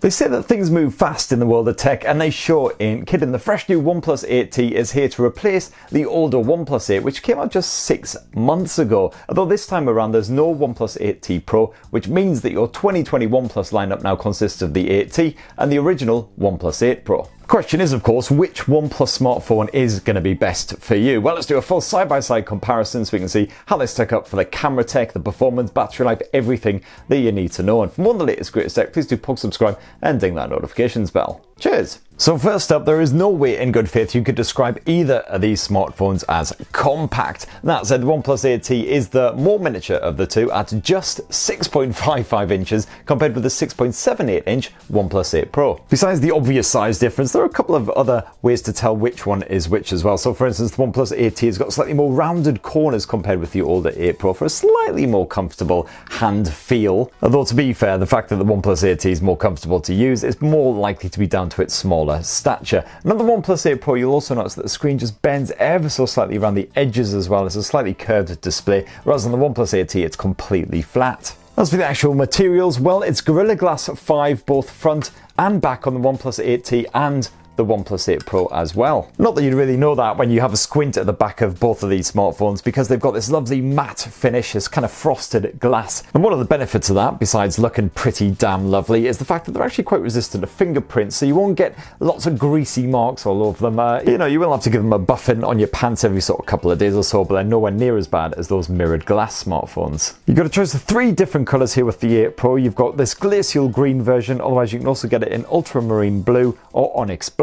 They say that things move fast in the world of tech, and they sure ain't kidding. The fresh new OnePlus 8T is here to replace the older OnePlus 8, which came out just 6 months ago. Although this time around there's no OnePlus 8T Pro, which means that your 2020 OnePlus lineup now consists of the 8T and the original OnePlus 8 Pro. Question is, of course, which OnePlus smartphone is going to be best for you? Well, let's do a full side-by-side comparison so we can see how they stack up for the camera tech, the performance, battery life, everything that you need to know. And for more on the latest greatest tech, please do subscribe and ding that notifications bell. Cheers! So first up, there is no way in good faith you could describe either of these smartphones as compact. That said, the OnePlus 8T is the more miniature of the two at just 6.55 inches compared with the 6.78 inch OnePlus 8 Pro. Besides the obvious size difference, there are a couple of other ways to tell which one is which as well. So for instance, the OnePlus 8T has got slightly more rounded corners compared with the older 8 Pro for a slightly more comfortable hand feel. Although to be fair, the fact that the OnePlus 8T is more comfortable to use is more likely to be down to its smaller stature. And on the OnePlus 8 Pro, you'll also notice that the screen just bends ever so slightly around the edges as well. It's a slightly curved display, whereas on the OnePlus 8T it's completely flat. As for the actual materials, well, it's Gorilla Glass 5 both front and back on the OnePlus 8T and the OnePlus 8 Pro as well. Not that you'd really know that when you have a squint at the back of both of these smartphones, because they've got this lovely matte finish, this kind of frosted glass. And one of the benefits of that, besides looking pretty damn lovely, is the fact that they're actually quite resistant to fingerprints, so you won't get lots of greasy marks all over them. You will have to give them a buffing on your pants every sort of couple of days or so, but they're nowhere near as bad as those mirrored glass smartphones. You've got a choice of 3 different colours here with the 8 Pro. You've got this glacial green version, otherwise you can also get it in ultramarine blue or onyx black.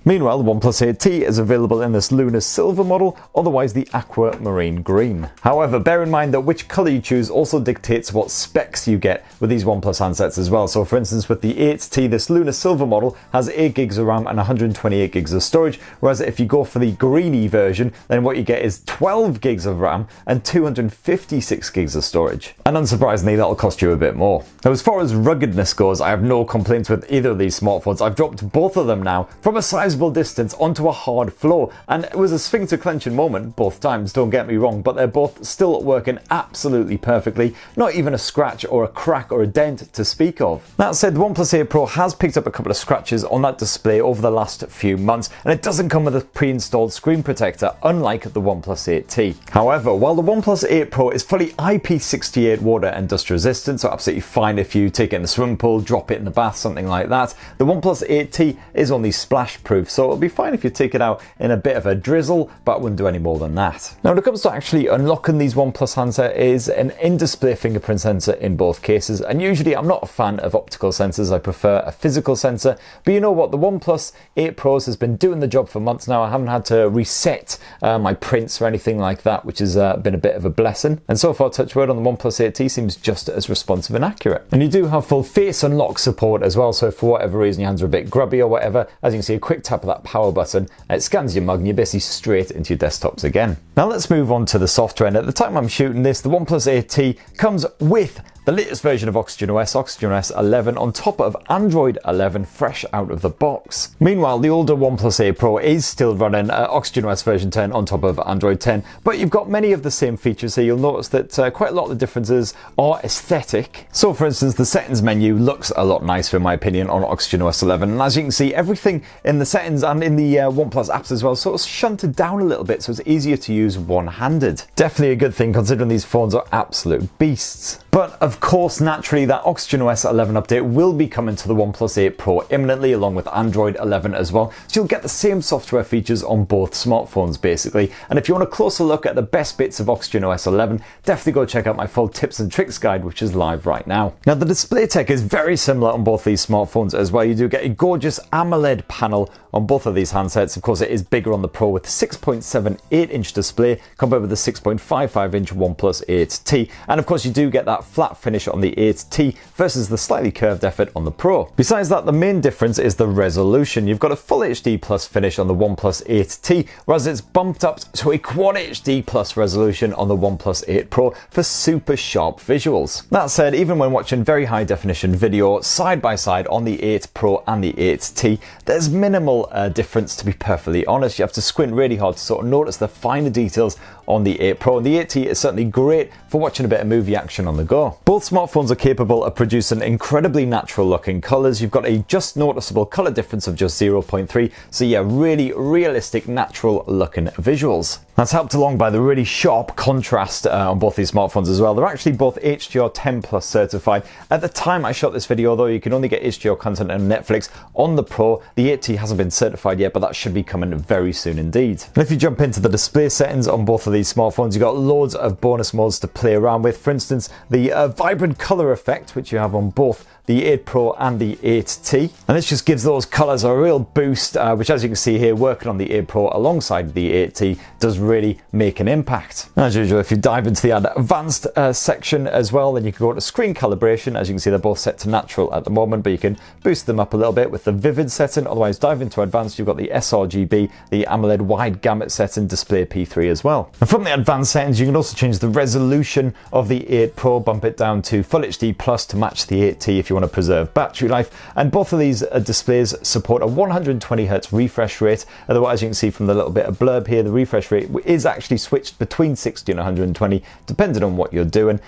Meanwhile, the OnePlus 8T is available in this lunar silver model, otherwise the aquamarine green. However, bear in mind that which colour you choose also dictates what specs you get with these OnePlus handsets as well. So for instance, with the 8T, this lunar silver model has 8 gigs of RAM and 128 gigs of storage, whereas if you go for the greeny version, then what you get is 12 gigs of RAM and 256 gigs of storage. And unsurprisingly, that'll cost you a bit more. Now, as far as ruggedness goes, I have no complaints with either of these smartphones. I've dropped both of them now from a sizable distance onto a hard floor, and it was a sphincter clenching moment both times, don't get me wrong, but they're both still working absolutely perfectly, not even a scratch or a crack or a dent to speak of. That said, the OnePlus 8 Pro has picked up a couple of scratches on that display over the last few months, and it doesn't come with a pre-installed screen protector, unlike the OnePlus 8T. However, while the OnePlus 8 Pro is fully IP68 water and dust resistant, so absolutely fine if you take it in the swimming pool, drop it in the bath, something like that, the OnePlus 8T is only splash proof, so it'll be fine if you take it out in a bit of a drizzle, but I wouldn't do any more than that. Now, when it comes to actually unlocking these OnePlus handsets, is an in-display fingerprint sensor in both cases, and usually I'm not a fan of optical sensors, I prefer a physical sensor, but you know what, the OnePlus 8 Pros has been doing the job for months now. I haven't had to reset my prints or anything like that, which has been a bit of a blessing, and so far, touch wood, on the OnePlus 8T seems just as responsive and accurate. And you do have full face unlock support as well, so if for whatever reason your hands are a bit grubby or whatever, as you can see, a quick tap of that power button, it scans your mug and you're basically straight into your desktops again. Now let's move on to the software, and at the time I'm shooting this, the OnePlus 8T comes with the latest version of OxygenOS, OxygenOS 11, on top of Android 11, fresh out of the box. Meanwhile, the older OnePlus 8 Pro is still running OxygenOS version 10 on top of Android 10, but you've got many of the same features here. You'll notice that quite a lot of the differences are aesthetic. So for instance, the settings menu looks a lot nicer in my opinion on OxygenOS 11, and as you can see, everything in the settings and in the OnePlus apps as well sort of shunted down a little bit, so it's easier to use one-handed. Definitely a good thing considering these phones are absolute beasts. But of course, naturally, that OxygenOS 11 update will be coming to the OnePlus 8 Pro imminently, along with Android 11 as well. So you'll get the same software features on both smartphones, basically. And if you want a closer look at the best bits of OxygenOS 11, definitely go check out my full tips and tricks guide, which is live right now. Now, the display tech is very similar on both these smartphones as well. You do get a gorgeous AMOLED panel on both of these handsets. Of course, it is bigger on the Pro with a 6.78 inch display compared with the 6.55 inch OnePlus 8T. And of course, you do get that flat finish on the 8T versus the slightly curved effort on the Pro. Besides that, the main difference is the resolution. You've got a Full HD Plus finish on the OnePlus 8T, whereas it's bumped up to a Quad HD Plus resolution on the OnePlus 8 Pro for super sharp visuals. That said, even when watching very high definition video side by side on the 8 Pro and the 8T, there's minimal noticeable difference, to be perfectly honest. You have to squint really hard to sort of notice the finer details on the 8 Pro. And the 8T is certainly great for watching a bit of movie action on the go. Both smartphones are capable of producing incredibly natural looking colours. You've got a just noticeable colour difference of just 0.3, so yeah, really realistic, natural looking visuals. That's helped along by the really sharp contrast on both these smartphones as well. They're actually both HDR10 Plus certified. At the time I shot this video, although you can only get HDR content on Netflix on the Pro, the 8T hasn't been certified yet, but that should be coming very soon indeed. And if you jump into the display settings on both of these smartphones, you've got loads of bonus modes to play around with. For instance, the vibrant colour effect, which you have on both the 8 Pro and the 8T, and this just gives those colours a real boost, which, as you can see here, working on the 8 Pro alongside the 8T does really make an impact. As usual, if you dive into the advanced section as well, then you can go to screen calibration. As you can see, they're both set to natural at the moment, but you can boost them up a little bit with the vivid setting. Otherwise, dive into advanced, you've got the sRGB, the AMOLED wide gamut setting, display P3 as well. And from the advanced settings, you can also change the resolution of the 8 Pro, bump it down to Full HD Plus to match the 8T if you want to preserve battery life. And both of these displays support a 120Hz refresh rate, although as you can see from the little bit of blurb here, the refresh rate is actually switched between 60 and 120 depending on what you're doing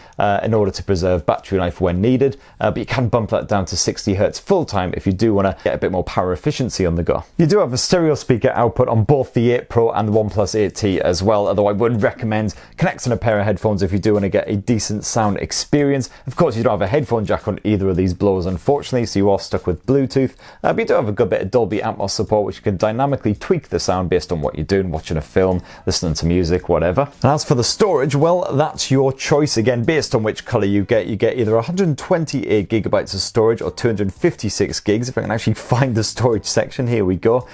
in order to preserve battery life when needed, but you can bump that down to 60Hz full time if you do want to get a bit more power efficiency on the go. You do have a stereo speaker output on both the 8 Pro and the OnePlus 8T as well, although I would recommend connecting a pair of headphones if you do want to get a decent sound experience. Of course, you don't have a headphone jack on either of these blowers unfortunately, so you are stuck with Bluetooth, but you do have a good bit of Dolby Atmos support, which you can dynamically tweak the sound based on what you're doing, watching a film, listening to music, whatever. And as for the storage, well, that's your choice. Again, based on which color you get either 128 gigabytes of storage or 256 gigs, if I can actually find the storage section. Here we go.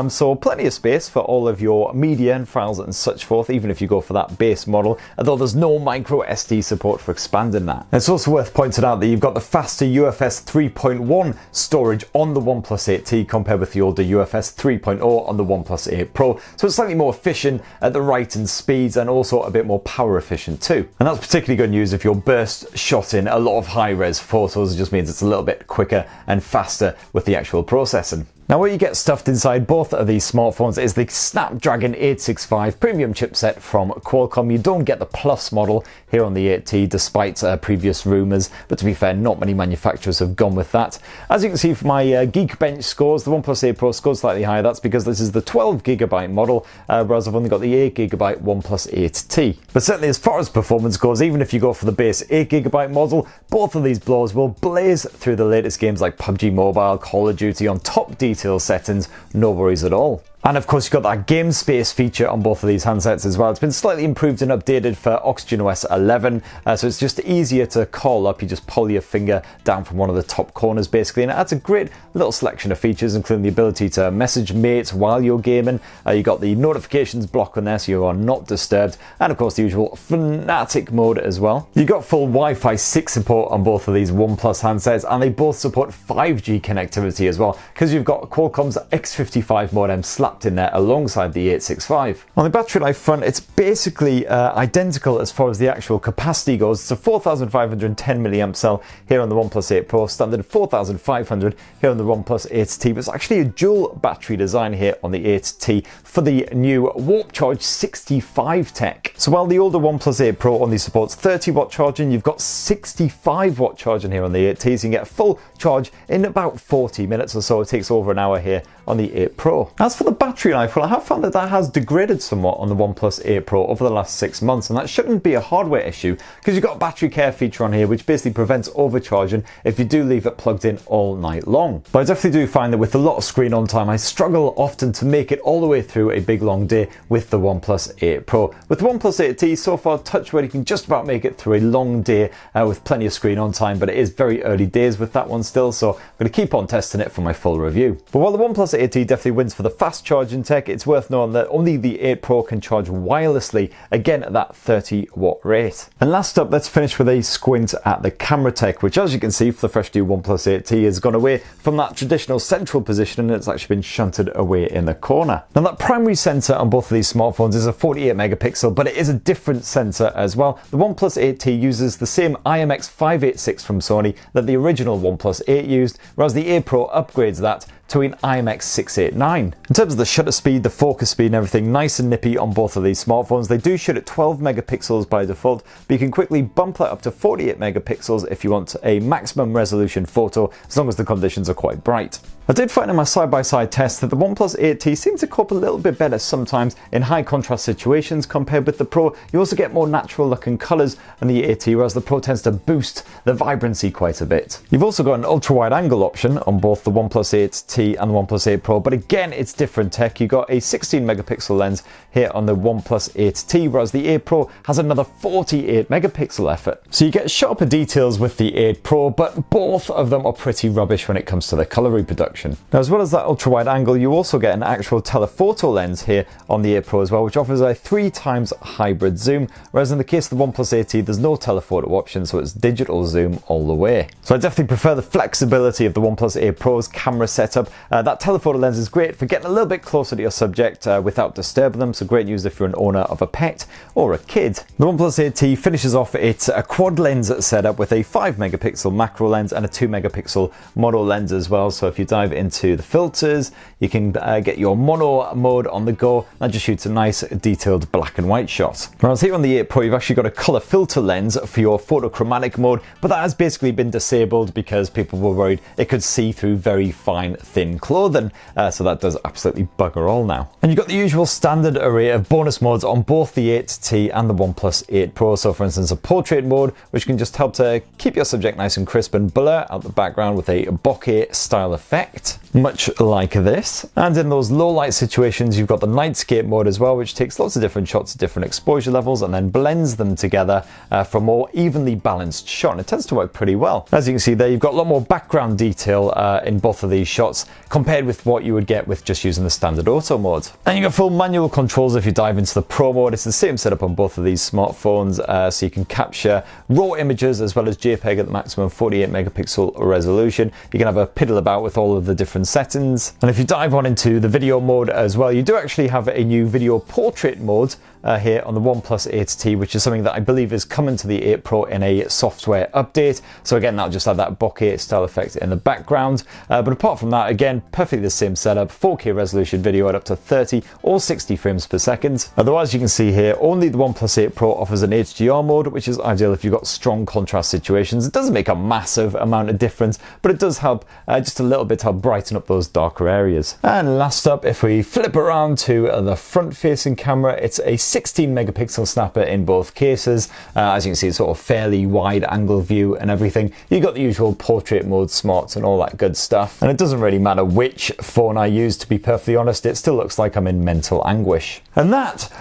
So plenty of space for all of your media and files and such forth, even if you go for that base model, although there's no micro SD support for expanding that. It's also worth pointing out that you've got the faster UFS 3.1 storage on the OnePlus 8T compared with the older UFS 3.0 on the OnePlus 8 Pro, so it's slightly more efficient at the write-in speeds and also a bit more power efficient too. And that's particularly good news if you're burst shotting a lot of high-res photos. It just means it's a little bit quicker and faster with the actual processing. Now, what you get stuffed inside both of these smartphones is the Snapdragon 865 premium chipset from Qualcomm. You don't get the Plus model here on the 8T despite previous rumours, but to be fair, not many manufacturers have gone with that. As you can see from my Geekbench scores, the OnePlus 8 Pro scored slightly higher. That's because this is the 12GB model, whereas I've only got the 8GB OnePlus 8T. But certainly as far as performance goes, even if you go for the base 8GB model, both of these blowers will blaze through the latest games like PubG Mobile, Call of Duty on top detail settings, no worries at all. And of course, you've got that game space feature on both of these handsets as well. It's been slightly improved and updated for OxygenOS 11, so it's just easier to call up. You just pull your finger down from one of the top corners basically, and it adds a great little selection of features, including the ability to message mates while you're gaming. You've got the notifications block on there so you are not disturbed, and of course the usual Fanatic mode as well. You've got full Wi-Fi 6 support on both of these OnePlus handsets, and they both support 5G connectivity as well, because you've got Qualcomm's X55 modem slapped in there alongside the 865. On the battery life front, it's basically identical as far as the actual capacity goes. It's a 4510 milliamp cell here on the OnePlus 8 Pro, standard 4500 here on the OnePlus 8T, but it's actually a dual battery design here on the 8T for the new Warp Charge 65 tech. So while the older OnePlus 8 Pro only supports 30-watt charging, you've got 65-watt charging here on the 8T, so you can get a full charge in about 40 minutes or so. It takes over an hour here on the 8 Pro. As for the battery life, well, I have found that has degraded somewhat on the OnePlus 8 Pro over the last 6 months, and that shouldn't be a hardware issue because you've got a battery care feature on here which basically prevents overcharging if you do leave it plugged in all night long. But I definitely do find that with a lot of screen on time, I struggle often to make it all the way through a big long day with the OnePlus 8 Pro. With the OnePlus 8T, so far, touch wood, you can just about make it through a long day with plenty of screen on time, but it is very early days with that one still, so I'm going to keep on testing it for my full review. But while the OnePlus 8T definitely wins for the fast charging tech, it's worth knowing that only the 8 Pro can charge wirelessly, again at that 30-watt rate. And last up, let's finish with a squint at the camera tech, which, as you can see, for the fresh new OnePlus 8T has gone away from that traditional central position and it's actually been shunted away in the corner. Now, that primary sensor on both of these smartphones is a 48 megapixel, but it is a different sensor as well. The OnePlus 8T uses the same IMX586 from Sony that the original OnePlus 8 used, whereas the 8 Pro upgrades that to an IMX689. In terms of the shutter speed, the focus speed and everything, nice and nippy on both of these smartphones. They do shoot at 12 megapixels by default, but you can quickly bump that up to 48 megapixels if you want a maximum resolution photo, as long as the conditions are quite bright. I did find in my side-by-side test that the OnePlus 8T seems to cope a little bit better sometimes in high contrast situations compared with the Pro. You also get more natural looking colours in the 8T, whereas the Pro tends to boost the vibrancy quite a bit. You've also got an ultra-wide angle option on both the OnePlus 8T and the OnePlus 8 Pro, but again it's different tech. You've got a 16 megapixel lens here on the OnePlus 8T, whereas the 8 Pro has another 48 megapixel effort. So you get sharper details with the 8 Pro, but both of them are pretty rubbish when it comes to the colour reproduction. Now, as well as that ultra-wide angle, you also get an actual telephoto lens here on the 8 Pro as well, which offers a 3x hybrid zoom, whereas in the case of the OnePlus 8T, there's no telephoto option, so it's digital zoom all the way. So I definitely prefer the flexibility of the OnePlus 8 Pro's camera setup. That telephoto lens is great for getting a little bit closer to your subject without disturbing them, so great news if you're an owner of a pet or a kid. The OnePlus 8T finishes off its quad lens setup with a 5 megapixel macro lens and a 2 megapixel mono lens as well, so if you dive into the filters, you can get your mono mode on the go. That just shoots a nice detailed black and white shot. Whereas here on the 8 Pro, you've actually got a color filter lens for your photochromatic mode, but that has basically been disabled because people were worried it could see through very fine, thin clothing. So that does absolutely bugger all now. And you've got the usual standard array of bonus modes on both the 8T and the OnePlus 8 Pro. So for instance, a portrait mode, which can just help to keep your subject nice and crisp and blur out the background with a bokeh style effect, much like this. And in those low light situations, you've got the nightscape mode as well, which takes lots of different shots at different exposure levels and then blends them together for a more evenly balanced shot. And it tends to work pretty well. As you can see there, you've got a lot more background detail in both of these shots compared with what you would get with just using the standard auto mode. And you've got full manual controls if you dive into the Pro mode. It's the same setup on both of these smartphones, so you can capture raw images as well as JPEG at the maximum 48 megapixel resolution. You can have a piddle about with all of the different settings. And if you dive on into the video mode as well, you do actually have a new video portrait mode here on the OnePlus 8T, which is something that I believe is coming to the 8 Pro in a software update. So again, that'll just have that bokeh style effect in the background. But apart from that, again, perfectly the same setup, 4K resolution video at up to 30 or 60 frames per second. Otherwise, you can see here, only the OnePlus 8 Pro offers an HDR mode, which is ideal if you've got strong contrast situations. It doesn't make a massive amount of difference, but it does help just a little bit to help brighten up those darker areas. And last up, if we flip around to the front-facing camera, it's a 16 megapixel snapper in both cases. As you can see, it's sort of fairly wide angle view and everything. You've got the usual portrait mode, smarts and all that good stuff. And it doesn't really matter which phone I use, to be perfectly honest, it still looks like I'm in mental anguish. And that,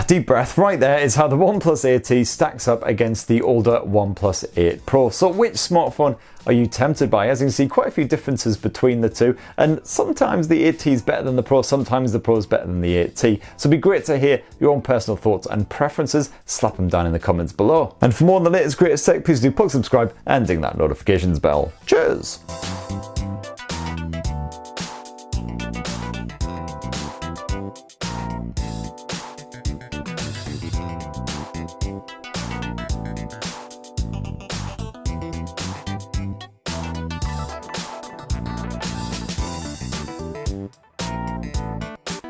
deep breath, right there is how the OnePlus 8T stacks up against the older OnePlus 8 Pro. So which smartphone are you tempted by? As you can see, quite a few differences between the two, and sometimes the 8T is better than the Pro, sometimes the Pro is better than the 8T. So it'd be great to hear your own personal thoughts and preferences. Slap them down in the comments below. And for more on the latest greatest tech, please do subscribe and ding that notifications bell. Cheers!